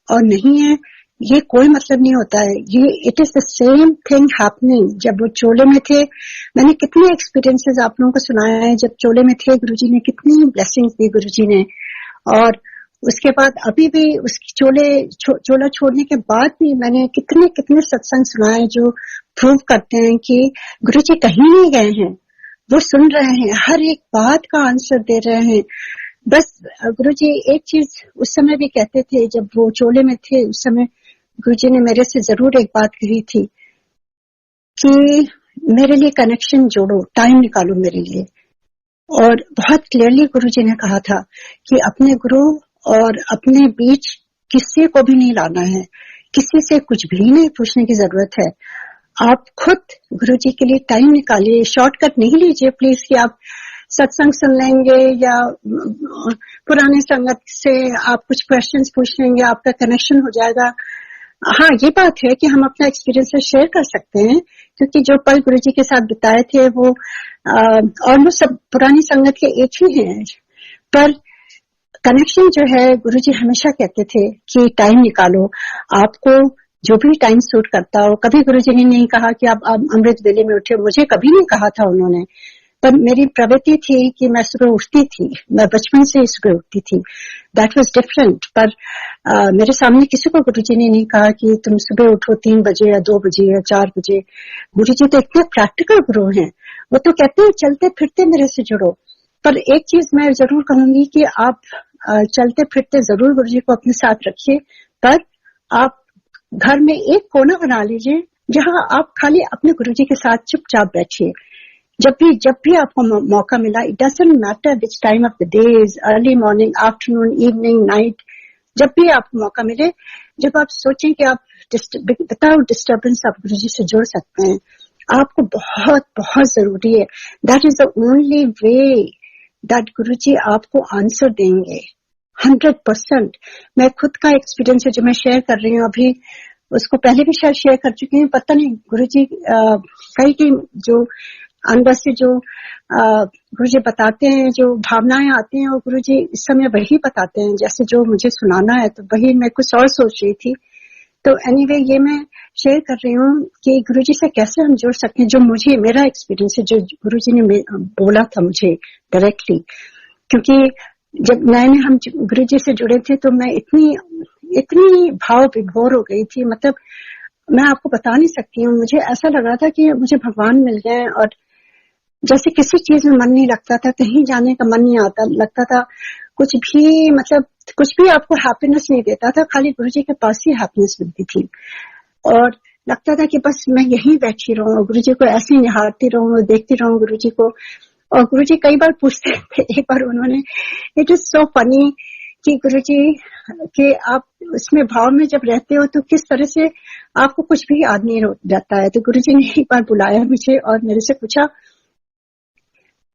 और नहीं है, ये कोई मतलब नहीं होता है। ये it is the same thing happening. जब वो चोले में थे, मैंने कितने एक्सपीरियंसेस आप लोगों को सुनाया है। जब चोले में थे गुरुजी ने कितनी ब्लेसिंग्स दी गुरुजी ने, और उसके बाद अभी भी उसकी चोला छोड़ने के बाद भी मैंने कितने कितने सत्संग सुनाए जो प्रूव करते हैं कि गुरुजी कहीं नहीं गए हैं, वो सुन रहे हैं, हर एक बात का आंसर दे रहे हैं। बस गुरुजी एक चीज उस समय भी कहते थे, जब वो चोले में थे उस समय गुरुजी ने मेरे से जरूर एक बात कही थी कि मेरे लिए कनेक्शन जोड़ो, टाइम निकालो मेरे लिए। और बहुत क्लियरली गुरुजी ने कहा था कि अपने गुरु और अपने बीच किसी को भी नहीं लाना है, किसी से कुछ भी नहीं पूछने की जरूरत है। आप खुद गुरुजी के लिए टाइम निकालिए। शॉर्टकट नहीं लीजिए प्लीज कि आप सत्संग सुन लेंगे या पुराने संगत से आप कुछ क्वेश्चंस पूछ लेंगे, आपका कनेक्शन हो जाएगा। हाँ, ये बात है कि हम अपना एक्सपीरियंस शेयर कर सकते हैं, क्योंकि जो पल गुरुजी के साथ बिताए थे वो ऑलमोस्ट सब पुरानी संगत के एक ही हैं। पर कनेक्शन जो है, गुरुजी हमेशा कहते थे कि टाइम निकालो, आपको जो भी टाइम सूट करता हो। कभी गुरुजी ने नहीं कहा कि आप अमृत वेले में उठे, मुझे कभी नहीं कहा था उन्होंने। पर मेरी प्रवृत्ति थी कि मैं सुबह उठती थी, मैं बचपन से ही सुबह उठती थी, दैट वाज डिफरेंट। पर मेरे सामने किसी को गुरुजी ने नहीं कहा कि तुम सुबह उठो 3 बजे या 2 बजे या 4 बजे। गुरुजी तो इतने प्रैक्टिकल गुरु हैं, वो तो कहते हैं चलते फिरते मेरे से जुड़ो। पर एक चीज मैं जरूर कहूंगी कि आप चलते फिरते जरूर गुरुजी को अपने साथ रखिए, पर आप घर में एक कोना बना लीजिए जहां आप खाली अपने गुरुजी के साथ चुपचाप बैठिए। जब भी आपको मौका मिला, it doesn't matter which time of the days, early morning, afternoon, evening, night, जब भी आपको मौका मिले, जब आप सोचें कि आप विदाउट डिस्टर्बेंस आप गुरुजी से जुड़ सकते हैं, आपको बहुत बहुत जरूरी है। That is the only way that Guruji आपको आंसर देंगे 100%। मैं खुद का एक्सपीरियंस है जो मैं शेयर कर रही हूँ अभी, उसको पहले भी शायद शेयर कर चुकी हूँ, पता नहीं गुरुजी कई जो अंदर से जो गुरुजी बताते हैं, जो भावनाएं आती हैं, वो गुरुजी इस समय वही बताते हैं जैसे जो मुझे सुनाना है। तो वही मैं कुछ और सोच रही थी। तो एनीवे ये मैं शेयर कर रही हूँ कि गुरुजी से कैसे हम जुड़ सकते हैं। जो मुझे मेरा एक्सपीरियंस है, जो गुरुजी ने बोला था मुझे डायरेक्टली, क्योंकि जब हम गुरुजी से जुड़े थे तो मैं इतनी भाव विभोर हो गई थी, मतलब मैं आपको बता नहीं सकती हूँ। मुझे ऐसा लग रहा था कि मुझे भगवान मिल गए, और जैसे किसी चीज में मन नहीं लगता था, कहीं जाने का मन नहीं आता, लगता था कुछ भी आपको हैप्पीनेस नहीं देता था, खाली गुरुजी के पास ही हैप्पीनेस मिलती थी। और लगता था कि बस मैं यहीं बैठी रहूं, गुरुजी को ऐसे ही निहारती रहूं, देखती रहूं गुरुजी को। और गुरुजी कई बार पूछते थे, एक बार उन्होंने, इट इज सो फनी कि गुरुजी कि आप उसमें भाव में जब रहते हो तो किस तरह से आपको कुछ भी याद नहीं रहता है। तो गुरुजी ने एक बार बुलाया मुझे और मेरे से पूछा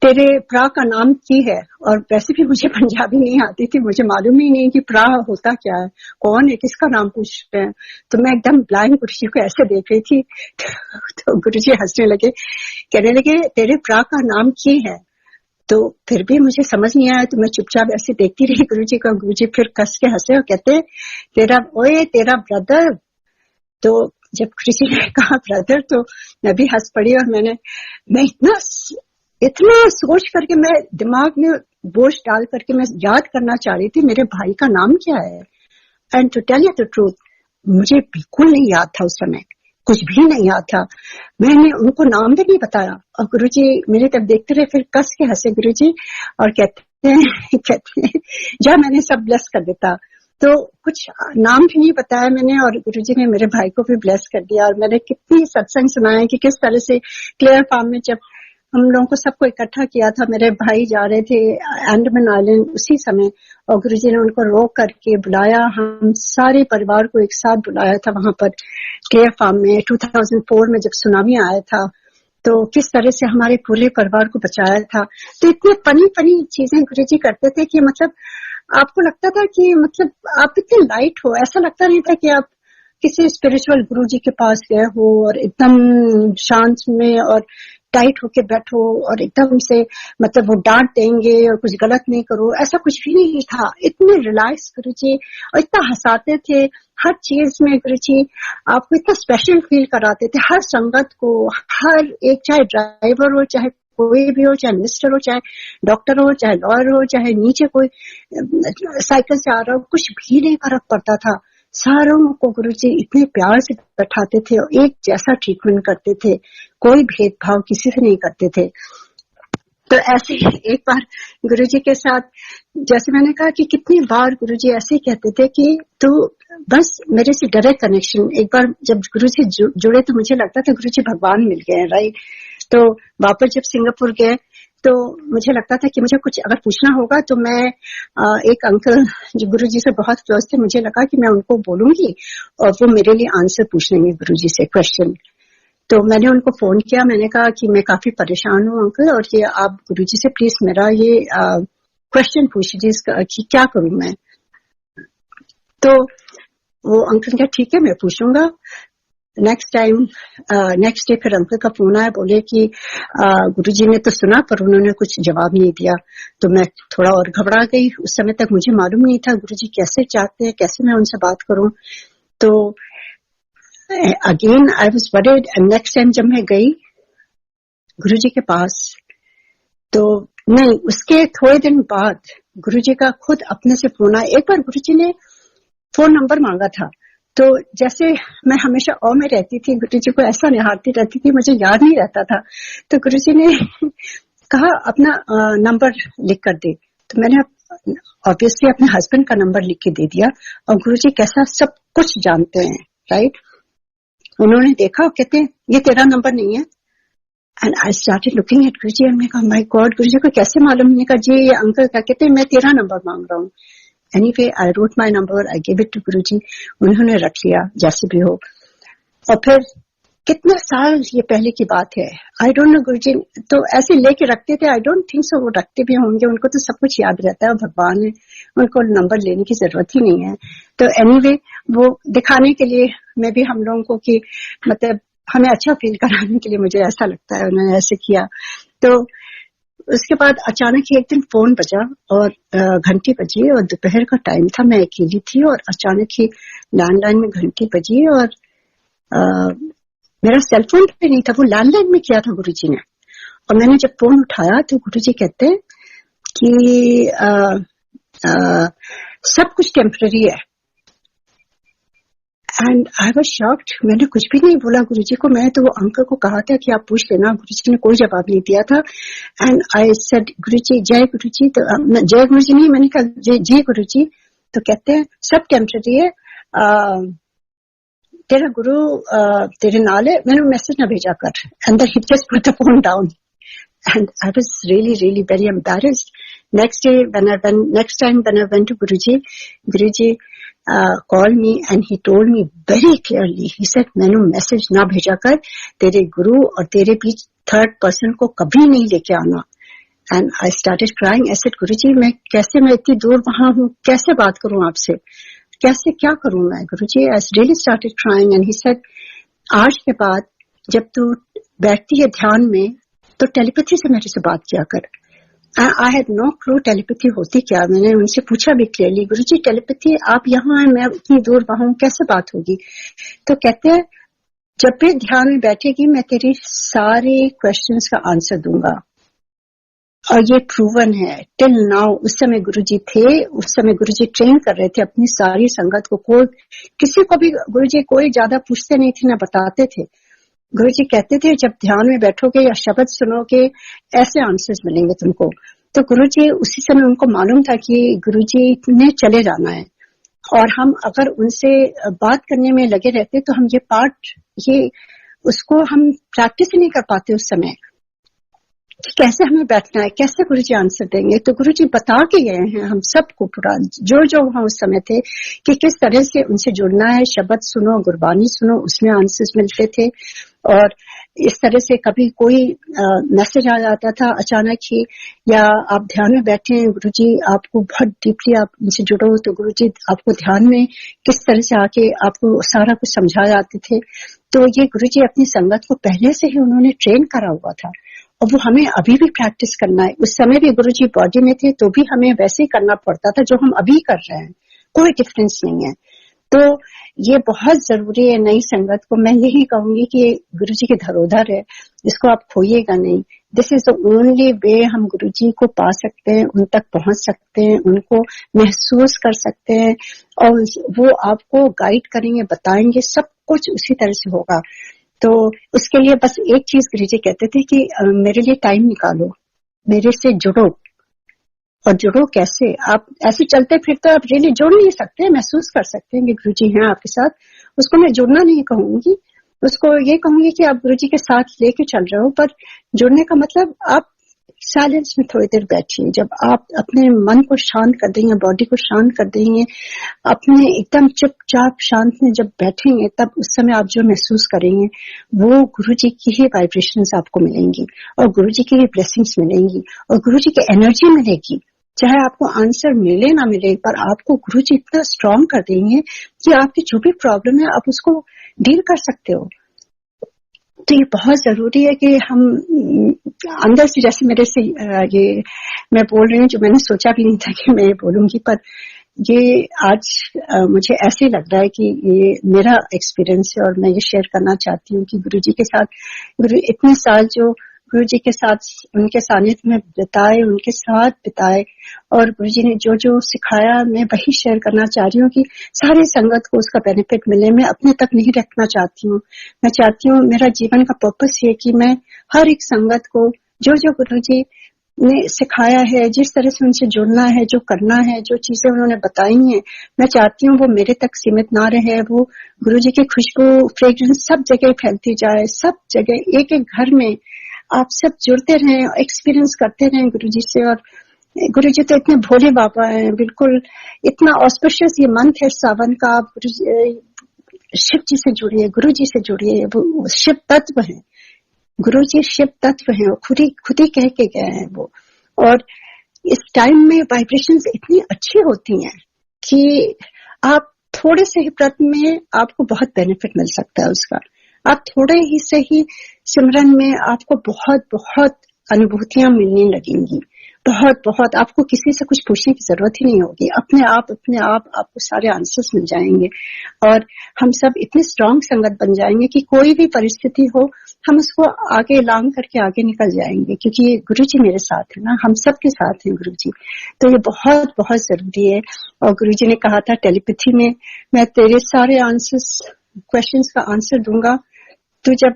तेरे प्रा का नाम की है। और वैसे भी मुझे पंजाबी नहीं आती थी, मुझे मालूम ही नहीं कि प्रा होता क्या है, कौन है, किसका नाम पूछ रहे हैं। तो मैं एकदम ब्लाइंड गुरुजी को ऐसे देख रही थी। तो गुरुजी हंसने लगे, कहने लगे तेरे प्रा का नाम की है। तो फिर भी मुझे समझ नहीं आया, तो मैं चुपचाप ऐसे देखती रही गुरुजी को। गुरुजी फिर कस के हंसे और कहते तेरा ब्रदर। तो जब गुरुजी ने कहा ब्रदर, तो मैं भी हंस पड़ी। और मैं इतना सोच करके, मैं दिमाग में बोझ डाल करके मैं याद करना चाह रही थी मेरे भाई का नाम क्या है। And to tell you the truth, मुझे बिल्कुल नहीं याद था उस समय, कुछ भी नहीं याद था। मैंने उनको नाम भी नहीं बताया। और गुरुजी मेरे तब देखते रहे, फिर कस के हंसे गुरुजी और कहते हैं जा मैंने सब ब्लेस कर देता। तो कुछ नाम भी नहीं बताया मैंने, और गुरुजी ने मेरे भाई को भी ब्लेस कर दिया। और मैंने कितनी सत्संग सुनाया कि किस तरह से क्लियर फार्म में जब हम लोगों को सबको इकट्ठा किया था, मेरे भाई जा रहे थे अंडमान आइलैंड उसी समय, और गुरुजी ने उनको रोक करके बुलाया, हम सारे परिवार को एक साथ बुलाया था वहां पर क्लियर फार्म में। 2004 में जब सुनामी आया था, तो किस तरह से हमारे पूरे परिवार को बचाया था। तो इतनी फनी चीजें गुरुजी करते थे कि मतलब आपको लगता था कि मतलब आप इतने लाइट हो, ऐसा लगता नहीं था कि आप किसी स्पिरिचुअल गुरुजी के पास गए हो और एकदम शांत में और टाइट होके बैठो और एकदम से मतलब वो डांट देंगे और कुछ गलत नहीं करो, ऐसा कुछ भी नहीं था। इतने रिलैक्स गुरुजी, और इतना हंसाते थे हर चीज में गुरुजी, आपको इतना स्पेशल फील कराते थे हर संगत को, हर एक, चाहे ड्राइवर हो, चाहे कोई भी हो, चाहे मिनिस्टर हो, चाहे डॉक्टर हो, चाहे लॉयर हो, चाहे नीचे कोई साइकिल से आ रहा हो, कुछ भी नहीं फर्क पड़ता था। सारों को गुरुजी इतने प्यार से बैठाते थे और एक जैसा ट्रीटमेंट करते थे, कोई भेदभाव किसी से नहीं करते थे। तो ऐसे एक बार गुरुजी के साथ, जैसे मैंने कहा कि कितनी बार गुरुजी ऐसे ही कहते थे कि तू बस मेरे से डायरेक्ट कनेक्शन। एक बार जब गुरुजी जुड़े तो मुझे लगता था गुरुजी भगवान मिल गए, राइट। तो वापस जब सिंगापुर गए तो मुझे लगता था कि मुझे कुछ अगर पूछना होगा तो मैं एक अंकल जो गुरुजी से बहुत क्लोज थे, मुझे लगा कि मैं उनको बोलूंगी और वो मेरे लिए आंसर पूछ लेंगे गुरुजी से, क्वेश्चन। तो मैंने उनको फोन किया, मैंने कहा कि मैं काफी परेशान हूँ अंकल, और ये आप गुरुजी से प्लीज मेरा ये क्वेश्चन पूछ दीजिए कि क्या करूं मैं। तो वो अंकल क्या ठीक है मैं पूछूंगा। नेक्स्ट डे फिर अंकल का फोन आया, बोले कि गुरुजी ने तो सुना पर उन्होंने कुछ जवाब नहीं दिया। तो मैं थोड़ा और घबरा गई। उस समय तक मुझे मालूम नहीं था गुरुजी कैसे चाहते हैं, कैसे मैं उनसे बात करूं। तो again I was worried. And next time जब मैं गई गुरुजी के पास, तो नहीं, उसके थोड़े दिन बाद गुरुजी का खुद अपने से फोन आया। एक बार गुरुजी ने फोन नंबर मांगा था, तो जैसे मैं हमेशा ओ में रहती थी, गुरुजी को ऐसा निहारती रहती थी, मुझे याद नहीं रहता था। तो गुरुजी ने कहा अपना नंबर लिख कर दे। तो मैंने ऑब्वियसली अपने हस्बैंड का नंबर लिख के दे दिया। और गुरुजी कैसा सब कुछ जानते हैं, राइट। उन्होंने देखा, कहते हैं ये तेरा नंबर नहीं है। And I started looking at Guruji and मैं कहा माय गॉड, गुरुजी को कैसे मालूम। नहीं कहा जी ये अंकल का, कहते हैं मैं तेरा नंबर मांग रहा हूँ। Anyway, I wrote my number, I gave it to गुरुजी, उन्होंने रख लिया जैसे भी हो। और फिर कितने साल ये पहले की बात है, आई डोंट नो। गुरुजी तो ऐसे लेके रखते थे, आई डोंट थिंक सो वो रखते भी होंगे, उनको तो सब कुछ याद रहता है, भगवान है, उनको नंबर लेने की जरूरत ही नहीं है। तो एनीवे वो दिखाने के लिए मैं भी हम लोगों को कि मतलब हमें अच्छा फील कराने के लिए, मुझे ऐसा लगता है उन्होंने ऐसे किया। तो उसके बाद अचानक ही एक दिन फोन बजा और घंटी बजी और दोपहर का टाइम था, मैं अकेली थी और अचानक ही लैंडलाइन में घंटी बजी और मेरा सेलफोन पे नहीं था, वो लैंडलाइन में किया था गुरुजी ने। और मैंने जब फोन उठाया तो गुरुजी कहते हैं कि सब कुछ टेम्पररी है। एंड आई वाज शॉक्ड, मैंने कुछ भी नहीं बोला गुरुजी को। मैं तो वो अंकल को कहा था कि आप पूछ लेना, गुरुजी ने कोई जवाब नहीं दिया था। एंड आई सेड गुरुजी जय गुरुजी, तो जय गुरुजी नहीं, मैंने कहा जय गुरुजी। तो कहते हैं सब टेम्पररी है, तेरा गुरु तेरे नाल है, मैंने मैसेज ना भेजा कर। And he just put the phone down and I was really very embarrassed. Next time when I went to Guruji called me and he told me very clearly, he said मैंने message ना भेजा कर, तेरे गुरु और तेरे बीच third person को कभी नहीं लेके आना। And I started crying. ऐसे गुरुजी मैं इतनी दूर वहां हूँ, कैसे बात करूं आपसे, कैसे क्या करूं मैं Guruji. I really started crying and he said आज के बाद जब तू बैठती है ध्यान में तो टेलीपैथी से मेरे से बात किया कर। I had no clue telepathy होती क्या। मैंने उनसे पूछा भी क्लियरली, गुरुजी टेलीपैथी आप यहाँ हैं, मैं इतनी दूर वहां हूं, कैसे बात होगी। तो कहते हैं जब भी ध्यान में बैठेगी मैं तेरी सारे क्वेश्चंस का आंसर दूंगा। और ये प्रूवन है टिल नाउ। उस समय गुरुजी थे, उस समय गुरुजी ट्रेन कर रहे थे अपनी सारी संगत को। कोई किसी को भी गुरुजी कोई ज्यादा पूछते नहीं थे, ना बताते थे। गुरुजी कहते थे जब ध्यान में बैठोगे या शब्द सुनोगे ऐसे आंसर्स मिलेंगे तुमको। तो गुरुजी उसी समय उनको मालूम था कि गुरुजी ने चले जाना है, और हम अगर उनसे बात करने में लगे रहते तो हम ये उसको हम प्रैक्टिस ही नहीं कर पाते उस समय कि कैसे हमें बैठना है, कैसे गुरुजी आंसर देंगे। तो गुरुजी बता के गए हैं हम सबको पूरा, जो वहां उस समय थे, कि किस तरह से उनसे जुड़ना है। शब्द सुनो, गुरबानी सुनो, उसमें आंसर्स मिलते थे। और इस तरह से कभी कोई मैसेज आ जाता था अचानक ही, या आप ध्यान में बैठे हैं, गुरुजी आपको बहुत डीपली आप उनसे जुड़ो तो गुरुजी आपको ध्यान में किस तरह से आके आपको सारा कुछ समझा जाते थे। तो ये गुरुजी अपनी संगत को पहले से ही उन्होंने ट्रेन करा हुआ था, और वो हमें अभी भी प्रैक्टिस करना है। उस समय भी गुरुजी बॉडी में थे तो भी हमें वैसे ही करना पड़ता था जो हम अभी कर रहे हैं, कोई डिफरेंस नहीं है। तो ये बहुत जरूरी है नई संगत को। मैं यही कहूंगी कि गुरुजी की धरोहर है, इसको आप खोइएगा नहीं। दिस इज द ओनली वे हम गुरुजी को पा सकते हैं, उन तक पहुंच सकते हैं, उनको महसूस कर सकते हैं, और वो आपको गाइड करेंगे, बताएंगे, सब कुछ उसी तरह से होगा। तो उसके लिए बस एक चीज गुरुजी कहते थे कि मेरे लिए टाइम निकालो, मेरे से जुड़ो। और जुड़ो कैसे, आप ऐसे चलते फिरते आप रियली जुड़ नहीं सकते, महसूस कर सकते हैं कि गुरुजी हैं आपके साथ। उसको मैं जुड़ना नहीं कहूंगी, उसको ये कहूंगी कि आप गुरुजी के साथ लेके चल रहे हो। पर जुड़ने का मतलब आप साइलेंस में थोड़ी देर बैठिए, जब आप अपने मन को शांत कर देंगे, बॉडी को शांत कर देंगे, अपने एकदम चुपचाप शांत में जब बैठेंगे, तब उस समय आप जो महसूस करेंगे वो गुरुजी की ही वाइब्रेशंस आपको मिलेंगी, और गुरुजी की ही ब्लेसिंग्स मिलेंगी, और गुरुजी की एनर्जी मिलेगी। चाहे आपको आंसर मिले ना मिले, पर आपको गुरुजी इतना स्ट्रांग कर देंगे कि आपकी जो भी प्रॉब्लम है आप उसको डील कर सकते हो। तो ये बहुत जरूरी है कि हम अंदर से, जैसे मेरे से ये मैं बोल रही हूँ जो मैंने सोचा भी नहीं था कि मैं ये बोलूंगी, पर ये आज मुझे ऐसे लग रहा है कि ये मेरा एक्सपीरियंस है और मैं ये शेयर करना चाहती हूँ कि गुरुजी के साथ इतने साल जो गुरुजी के साथ उनके सानिध्य में बिताए, उनके साथ बिताए, और गुरुजी ने जो जो सिखाया मैं वही शेयर करना चाह रही हूँ कि सारी संगत को उसका बेनिफिट मिले। मैं अपने तक नहीं रखना चाहती हूँ। मैं चाहती हूँ, मेरा जीवन का पर्पस ये कि मैं हर एक संगत को जो जो गुरुजी ने सिखाया है, जिस तरह से उनसे जुड़ना है, जो करना है, जो चीजें उन्होंने बताई हैं, मैं चाहती हूँ वो मेरे तक सीमित ना रहे। वो गुरुजी की खुशबू, फ्रेग्रेंस सब जगह फैलती जाए, सब जगह, एक एक घर में आप सब जुड़ते रहें, एक्सपीरियंस करते रहें गुरुजी से। और गुरुजी तो इतने भोले बाबा हैं, बिल्कुल इतना ऑस्पिशियस ये मंथ है सावन का। आप शिव जी से जुड़िए, गुरुजी से जुड़िए, वो शिव तत्व है, गुरुजी शिव तत्व है, खुद ही कह के गए हैं वो। और इस टाइम में वाइब्रेशंस इतनी अच्छी होती हैं कि आप थोड़े से ही प्रयत्न में आपको बहुत बेनिफिट मिल सकता है उसका। आप थोड़े ही से ही सिमरन में आपको बहुत बहुत अनुभूतियां मिलने लगेंगी, बहुत बहुत। आपको किसी से कुछ पूछने की जरूरत ही नहीं होगी, अपने आप आपको सारे आंसर्स मिल जाएंगे। और हम सब इतनी स्ट्रांग संगत बन जाएंगे कि कोई भी परिस्थिति हो हम उसको आगे लांग करके आगे निकल जाएंगे, क्योंकि ये गुरुजी मेरे साथ है ना, हम सबके साथ हैं गुरुजी। तो ये बहुत बहुत जरूरी है। और गुरुजी ने कहा था टेलीपैथी में, मैं तेरे सारे आंसर्स, क्वेश्चंस का आंसर दूंगा। तो जब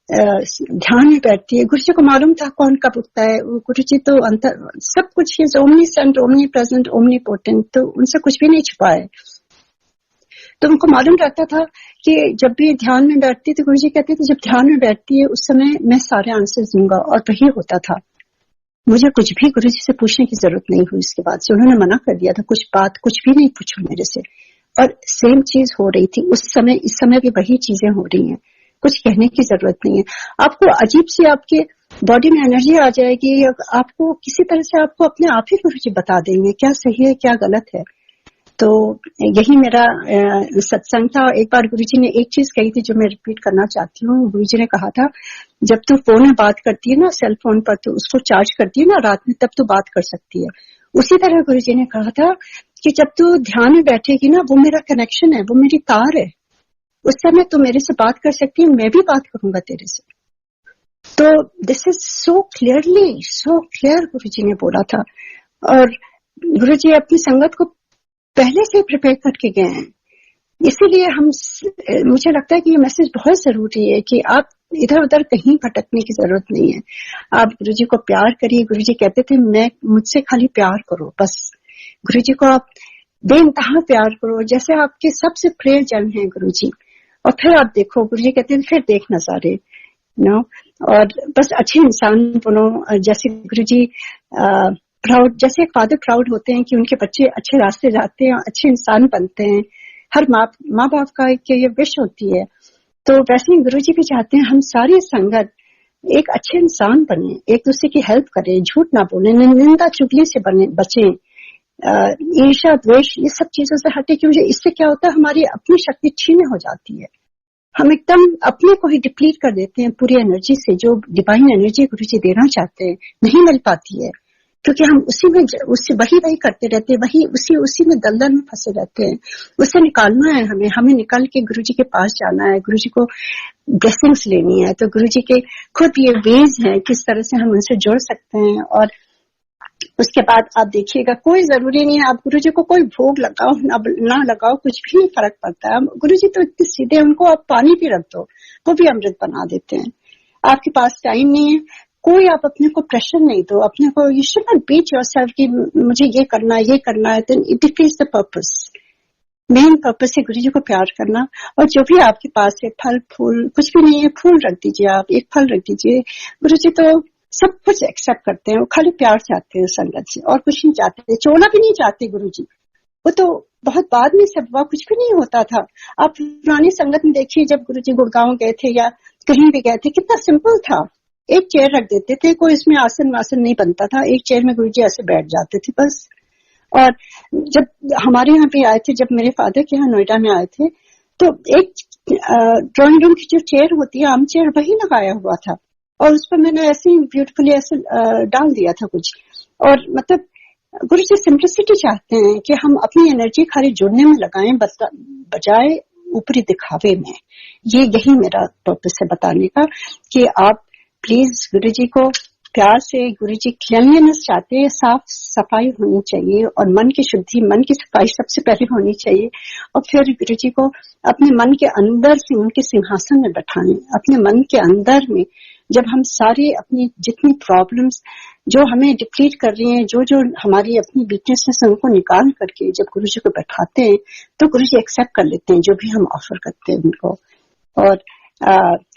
ध्यान में बैठती है, गुरुजी को मालूम था कौन कब उठता है। गुरुजी तो अंतर सब कुछ है, omniscient, omni present, omni potent, तो उनसे कुछ भी नहीं छुपा है। तो उनको मालूम रहता था कि जब भी ध्यान में बैठती थी, गुरुजी कहते थे जब ध्यान में बैठती है उस समय मैं सारे आंसर दूंगा, और वही होता था। मुझे कुछ भी गुरुजी से पूछने की जरूरत नहीं हुई। इसके बाद से उन्होंने मना कर दिया था, कुछ भी नहीं पूछो मेरे से। और सेम चीज हो रही थी उस समय, इस समय भी वही चीजें हो रही हैं। कुछ कहने की जरूरत नहीं है। आपको अजीब सी आपके बॉडी में एनर्जी आ जाएगी, आपको किसी तरह से आपको अपने आप ही गुरुजी बता देंगे क्या सही है क्या गलत है। तो यही मेरा सत्संग था। एक बार गुरुजी ने एक चीज कही थी जो मैं रिपीट करना चाहती हूँ। गुरुजी ने कहा था, जब तू फोन में बात करती है ना, सेल फोन पर, तो उसको चार्ज करती है ना रात में, तब तू बात कर सकती है। उसी तरह गुरुजी ने कहा था कि जब तू ध्यान में बैठेगी ना, वो मेरा कनेक्शन है, वो मेरी तार है, उस समय तू मेरे से बात कर सकती है, मैं भी बात करूंगा तेरे से। तो दिस इज सो क्लियर गुरुजी ने बोला था। और गुरुजी अपनी संगत को पहले से प्रिपेयर करके गए हैं। इसीलिए मुझे लगता है कि ये मैसेज बहुत जरूरी है कि आप इधर उधर कहीं भटकने की जरूरत नहीं है। आप गुरुजी को प्यार करिए। गुरुजी कहते थे मुझसे खाली प्यार करो, बस। गुरुजी को आप बेइंतहा प्यार करो, जैसे आपके सबसे प्रिय जन हैं गुरुजी। और फिर आप देखो, गुरुजी कहते हैं फिर देख नजारे, और बस अच्छे इंसान बनो। जैसे गुरुजी प्राउड, जैसे एक फादर प्राउड होते हैं कि उनके बच्चे अच्छे रास्ते जाते हैं, अच्छे इंसान बनते हैं, हर माँ बाप का ये विश होती है। तो वैसे ही गुरुजी भी चाहते हैं हम सारी संगत एक अच्छे इंसान बने, एक दूसरे की हेल्प करें, झूठ ना बोले, निंदा चुगली से बचें, ईर्ष्या द्वेष ये सब चीजों से हटे, क्योंकि इससे क्या होता है हमारी अपनी शक्ति छीन हो जाती है। हम एकदम अपने को ही डिप्लीट कर देते हैं पूरी एनर्जी से। जो डिवाइन एनर्जी गुरुजी देना चाहते हैं नहीं मिल पाती है, क्योंकि हम उससे वही करते रहते हैं, उसी में दलदल में फंसे रहते हैं। उससे निकालना है हमें निकाल के गुरुजी के पास जाना है, गुरुजी को ब्लेसिंग्स लेनी है। तो गुरुजी के खुद ये वेज हैं किस तरह से हम उनसे जुड़ सकते हैं। और उसके बाद आप देखिएगा, कोई जरूरी नहीं है आप गुरुजी को कोई भोग लगाओ ना लगाओ, कुछ भी नहीं फर्क पड़ता है। गुरुजी तो इतने सीधे, उनको आप पानी भी रख दो वो भी अमृत बना देते हैं। आपके पास टाइम नहीं है, कोई आप अपने को प्रेशर नहीं दो, अपने को you should not beat yourself कि मुझे ये करना है, then it defeats the purpose. Main purpose है गुरुजी को प्यार करना। और जो भी आपके पास है, फल फूल कुछ भी नहीं है, फूल रख दीजिए, आप एक फल रख दीजिए। गुरुजी तो सब कुछ एक्सेप्ट करते हैं, वो खाली प्यार चाहते हैं संगत से, और कुछ नहीं चाहते, चोला भी नहीं चाहते गुरुजी। वो तो बहुत बाद में सब हुआ, कुछ भी नहीं होता था। आप पुरानी संगत में देखिए, जब गुरुजी गुड़गांव गए थे या कहीं भी गए थे, कितना सिंपल था। एक चेयर रख देते थे, कोई इसमें आसन वासन नहीं बनता था, एक चेयर में गुरुजी ऐसे बैठ जाते थे बस। और जब हमारे यहाँ पे आए थे, जब मेरे फादर के यहाँ नोएडा में आए थे, तो एक ड्राइंग रूम की जो चेयर होती है, आम चेयर, वही लगाया हुआ था, और उस पर मैंने ऐसे ही ब्यूटीफुली ऐसे डाल दिया था कुछ। और मतलब गुरुजी सिंप्लिसिटी चाहते हैं कि हम अपनी एनर्जी खाली जुड़ने में लगाएं, बजाय ऊपरी दिखावे में। यही मेरा पर्पस है बताने का कि आप प्लीज गुरुजी को प्यार से, गुरुजी क्लीनलीनेस चाहते हैं, साफ सफाई होनी चाहिए, और मन की शुद्धि, मन की सफाई सबसे पहले होनी चाहिए। और फिर गुरुजी को अपने मन के अंदर से उनके सिंहासन में बैठाएं। अपने मन के अंदर में जब हम सारी अपनी जितनी प्रॉब्लम्स जो हमें डिप्लीट कर रही हैं, जो हमारी अपनी वीकनेसेस है, उनको निकाल करके जब गुरुजी को बैठाते हैं, तो गुरुजी एक्सेप्ट कर लेते हैं जो भी हम ऑफर करते हैं उनको। और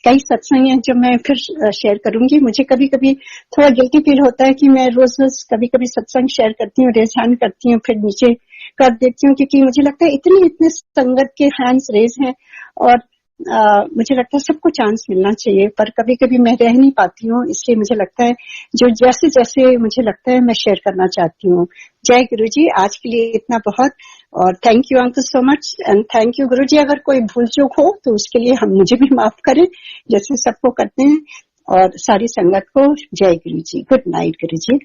कई सत्संग हैं जो मैं फिर शेयर करूंगी। मुझे कभी कभी थोड़ा गिल्टी फील होता है कि मैं रोज कभी कभी सत्संग शेयर करती हूँ, रेज हैंड करती हूँ, फिर नीचे कर देती हूँ, क्योंकि मुझे लगता है इतने संगत के हैंड्स रेज हैं, और मुझे लगता है सबको चांस मिलना चाहिए, पर कभी कभी मैं रह नहीं पाती हूँ। इसलिए मुझे लगता है जो जैसे मुझे लगता है मैं शेयर करना चाहती हूँ। जय गुरुजी, आज के लिए इतना बहुत, और thank you uncle so much, and thank you Guruji. अगर कोई भूल चूक हो तो उसके लिए हम मुझे भी माफ करें, जैसे सबको करते हैं, और सारी संगत को जय गुरुजी। गुड नाइट गुरुजी।